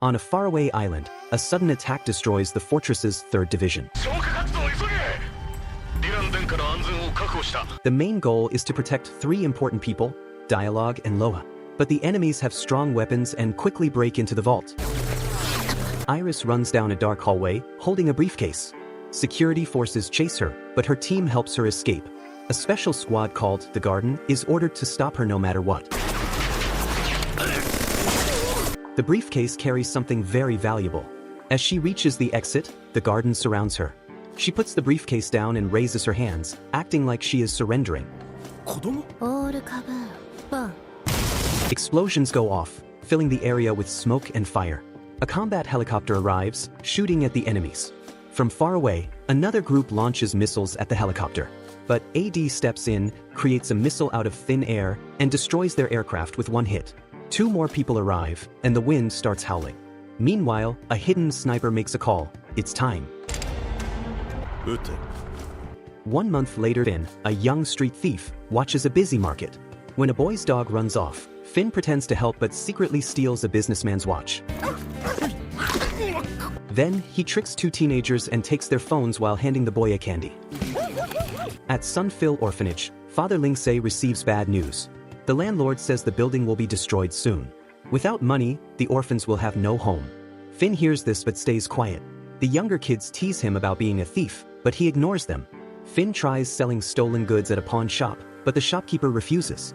On a faraway island, a sudden attack destroys the fortress's 3rd division. The main goal is to protect 3 important people, Dialogue and Loa. But the enemies have strong weapons and quickly break into the vault. Iris runs down a dark hallway, holding a briefcase. Security forces chase her, but her team helps her escape. A special squad called the Garden is ordered to stop her no matter what. The briefcase carries something very valuable. As she reaches the exit, the Garden surrounds her. She puts the briefcase down and raises her hands, acting like she is surrendering. Explosions go off, filling the area with smoke and fire. A combat helicopter arrives, shooting at the enemies. From far away, another group launches missiles at the helicopter. But AD steps in, creates a missile out of thin air, and destroys their aircraft with 1 hit. 2 more people arrive, and the wind starts howling. Meanwhile, a hidden sniper makes a call. It's time. 1 month later, Finn, a young street thief, watches a busy market. When a boy's dog runs off, Finn pretends to help but secretly steals a businessman's watch. Then, he tricks 2 teenagers and takes their phones while handing the boy a candy. At Sunfill Orphanage, Father Lingsei receives bad news. The landlord says the building will be destroyed soon. Without money, the orphans will have no home. Finn hears this but stays quiet. The younger kids tease him about being a thief, but he ignores them. Finn tries selling stolen goods at a pawn shop, but the shopkeeper refuses.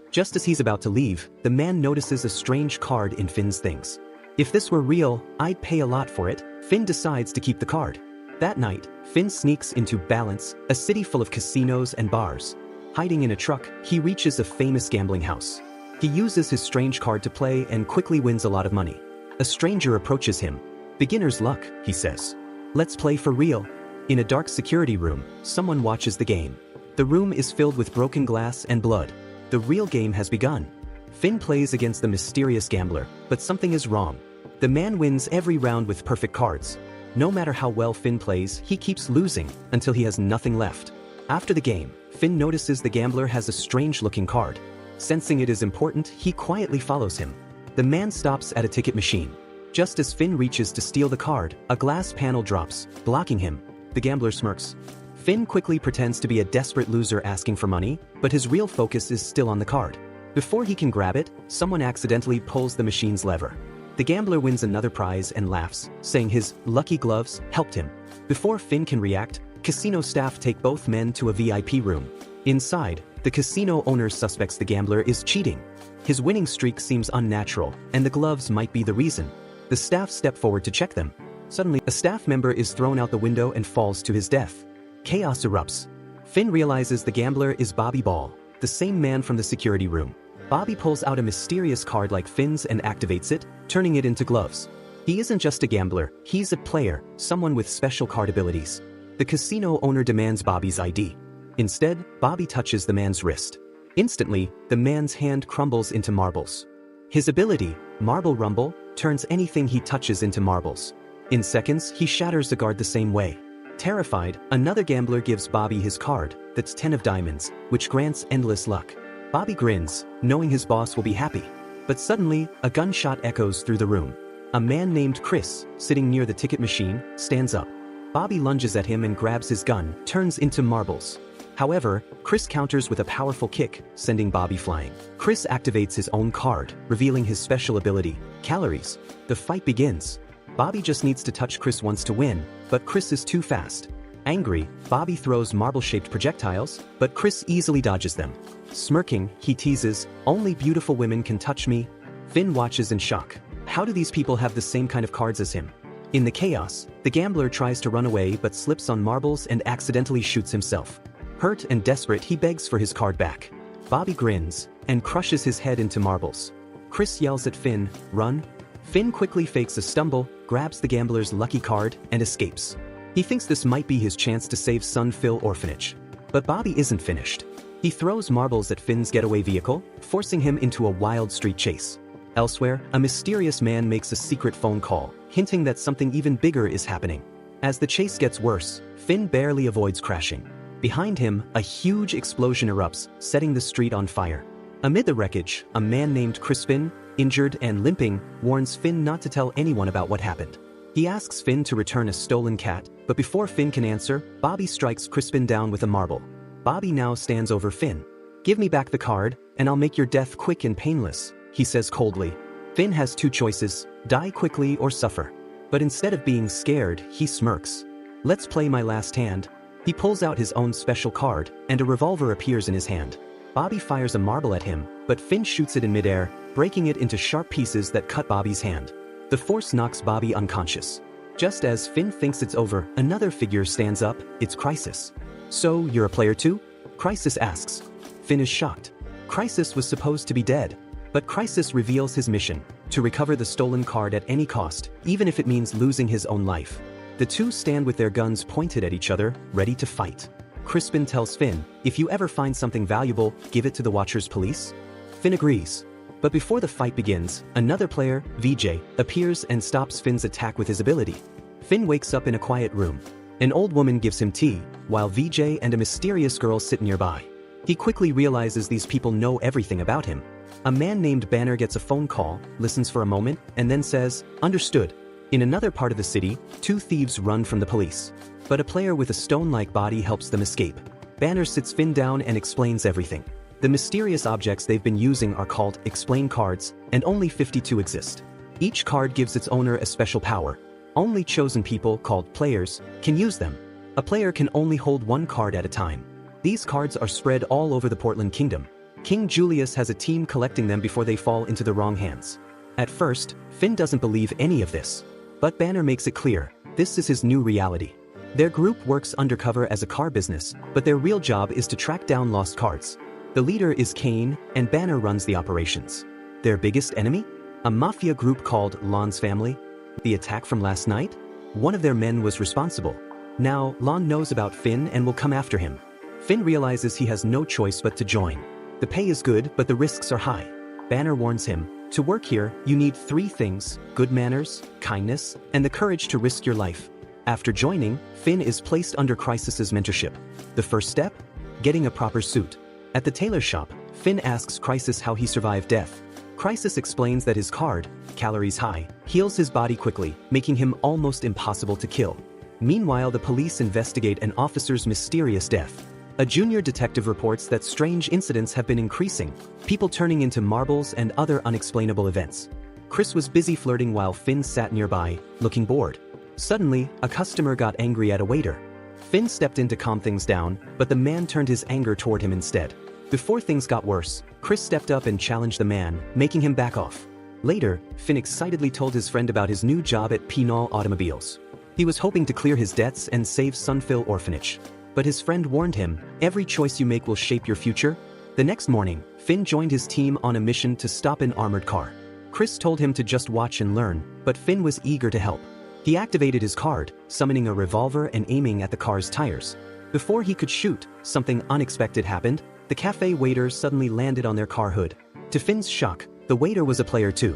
Just as he's about to leave, the man notices a strange card in Finn's things. If this were real, I'd pay a lot for it. Finn decides to keep the card. That night, Finn sneaks into Balance, a city full of casinos and bars. Hiding in a truck, he reaches a famous gambling house. He uses his strange card to play and quickly wins a lot of money. A stranger approaches him. "Beginner's luck," he says. "Let's play for real." In a dark security room, someone watches the game. The room is filled with broken glass and blood. The real game has begun. Finn plays against the mysterious gambler, but something is wrong. The man wins every round with perfect cards. No matter how well Finn plays, he keeps losing until he has nothing left. After the game, Finn notices the gambler has a strange-looking card. Sensing it is important, he quietly follows him. The man stops at a ticket machine. Just as Finn reaches to steal the card, a glass panel drops, blocking him. The gambler smirks. Finn quickly pretends to be a desperate loser asking for money, but his real focus is still on the card. Before he can grab it, someone accidentally pulls the machine's lever. The gambler wins another prize and laughs, saying his lucky gloves helped him. Before Finn can react, casino staff take both men to a VIP room. Inside, the casino owner suspects the gambler is cheating. His winning streak seems unnatural, and the gloves might be the reason. The staff step forward to check them. Suddenly, a staff member is thrown out the window and falls to his death. Chaos erupts. Finn realizes the gambler is Bobby Ball, the same man from the security room. Bobby pulls out a mysterious card like Finn's and activates it, turning it into gloves. He isn't just a gambler, he's a player, someone with special card abilities. The casino owner demands Bobby's ID. Instead, Bobby touches the man's wrist. Instantly, the man's hand crumbles into marbles. His ability, Marble Rumble, turns anything he touches into marbles. In seconds, he shatters the guard the same way. Terrified, another gambler gives Bobby his card, that's 10 of diamonds, which grants endless luck. Bobby grins, knowing his boss will be happy. But suddenly, a gunshot echoes through the room. A man named Chris, sitting near the ticket machine, stands up. Bobby lunges at him and grabs his gun, turns into marbles. However, Chris counters with a powerful kick, sending Bobby flying. Chris activates his own card, revealing his special ability, Calories. The fight begins. Bobby just needs to touch Chris once to win, but Chris is too fast. Angry, Bobby throws marble-shaped projectiles, but Chris easily dodges them. Smirking, he teases, "Only beautiful women can touch me." Finn watches in shock. How do these people have the same kind of cards as him? In the chaos, the gambler tries to run away but slips on marbles and accidentally shoots himself. Hurt and desperate, he begs for his card back. Bobby grins and crushes his head into marbles. Chris yells at Finn, "Run!" Finn quickly fakes a stumble, grabs the gambler's lucky card, and escapes. He thinks this might be his chance to save Sunfill Orphanage. But Bobby isn't finished. He throws marbles at Finn's getaway vehicle, forcing him into a wild street chase. Elsewhere, a mysterious man makes a secret phone call, hinting that something even bigger is happening. As the chase gets worse, Finn barely avoids crashing. Behind him, a huge explosion erupts, setting the street on fire. Amid the wreckage, a man named Crispin, injured and limping, warns Finn not to tell anyone about what happened. He asks Finn to return a stolen cat, but before Finn can answer, Bobby strikes Crispin down with a marble. Bobby now stands over Finn. "Give me back the card, and I'll make your death quick and painless," he says coldly. Finn has two choices: die quickly or suffer. But instead of being scared, he smirks. "Let's play my last hand." He pulls out his own special card, and a revolver appears in his hand. Bobby fires a marble at him, but Finn shoots it in midair, breaking it into sharp pieces that cut Bobby's hand. The force knocks Bobby unconscious. Just as Finn thinks it's over, another figure stands up. It's Crisis. "So, you're a player too?" Crisis asks. Finn is shocked. Crisis was supposed to be dead. But Crisis reveals his mission: to recover the stolen card at any cost, even if it means losing his own life. The two stand with their guns pointed at each other, ready to fight. Crispin tells Finn, "If you ever find something valuable, give it to the Watcher's police." Finn agrees. But before the fight begins, another player, VJ, appears and stops Finn's attack with his ability. Finn wakes up in a quiet room. An old woman gives him tea, while VJ and a mysterious girl sit nearby. He quickly realizes these people know everything about him. A man named Banner gets a phone call, listens for a moment, and then says, "Understood." In another part of the city, two thieves run from the police. But a player with a stone-like body helps them escape. Banner sits Finn down and explains everything. The mysterious objects they've been using are called Explain cards, and only 52 exist. Each card gives its owner a special power. Only chosen people, called players, can use them. A player can only hold one card at a time. These cards are spread all over the Portland Kingdom. King Julius has a team collecting them before they fall into the wrong hands. At first, Finn doesn't believe any of this. But Banner makes it clear, this is his new reality. Their group works undercover as a car business, but their real job is to track down lost cards. The leader is Kane, and Banner runs the operations. Their biggest enemy? A mafia group called Lon's Family. The attack from last night? One of their men was responsible. Now, Lon knows about Finn and will come after him. Finn realizes he has no choice but to join. The pay is good, but the risks are high. Banner warns him, "To work here, you need 3 things: good manners, kindness, and the courage to risk your life." After joining, Finn is placed under Crisis's mentorship. The first step? Getting a proper suit. At the tailor shop, Finn asks Crisis how he survived death. Crisis explains that his card, Calories High, heals his body quickly, making him almost impossible to kill. Meanwhile, the police investigate an officer's mysterious death. A junior detective reports that strange incidents have been increasing, people turning into marbles and other unexplainable events. Chris was busy flirting while Finn sat nearby, looking bored. Suddenly, a customer got angry at a waiter. Finn stepped in to calm things down, but the man turned his anger toward him instead. Before things got worse, Chris stepped up and challenged the man, making him back off. Later, Finn excitedly told his friend about his new job at Pinal Automobiles. He was hoping to clear his debts and save Sunville Orphanage. But his friend warned him, "Every choice you make will shape your future." The next morning, Finn joined his team on a mission to stop an armored car. Chris told him to just watch and learn, but Finn was eager to help. He activated his card, summoning a revolver and aiming at the car's tires. Before he could shoot, something unexpected happened. The cafe waiter suddenly landed on their car hood. To Finn's shock, the waiter was a player too.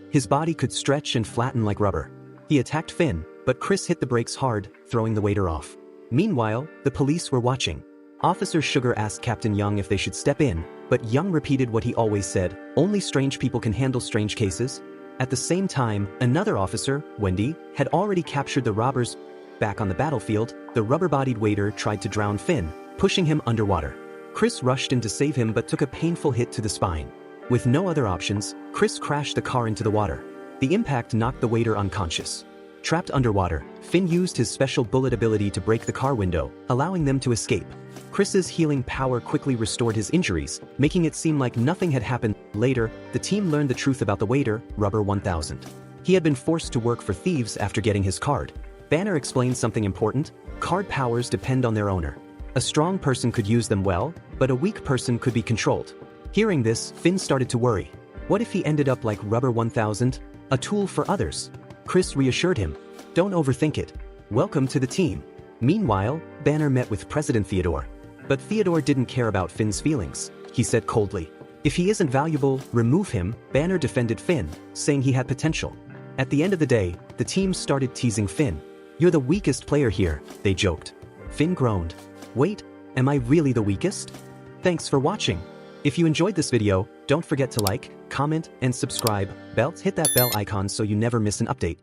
His body could stretch and flatten like rubber. He attacked Finn, but Chris hit the brakes hard, throwing the waiter off. Meanwhile, the police were watching. Officer Sugar asked Captain Young if they should step in, but Young repeated what he always said, "Only strange people can handle strange cases." At the same time, another officer, Wendy, had already captured the robbers. Back on the battlefield, the rubber-bodied waiter tried to drown Finn, pushing him underwater. Chris rushed in to save him but took a painful hit to the spine. With no other options, Chris crashed the car into the water. The impact knocked the waiter unconscious. Trapped underwater, Finn used his special bullet ability to break the car window, allowing them to escape. Chris's healing power quickly restored his injuries, making it seem like nothing had happened. Later, the team learned the truth about the waiter, Rubber 1000. He had been forced to work for thieves after getting his card. Banner explained something important: card powers depend on their owner. A strong person could use them well, but a weak person could be controlled. Hearing this, Finn started to worry. What if he ended up like Rubber 1000, a tool for others? Chris reassured him, "Don't overthink it. Welcome to the team." Meanwhile, Banner met with President Theodore. But Theodore didn't care about Finn's feelings. He said coldly, "If he isn't valuable, remove him." Banner defended Finn, saying he had potential. At the end of the day, the team started teasing Finn. "You're the weakest player here," they joked. Finn groaned. "Wait, am I really the weakest?" Thanks for watching. If you enjoyed this video, Don't forget to like, comment, and subscribe. Hit that bell icon so you never miss an update.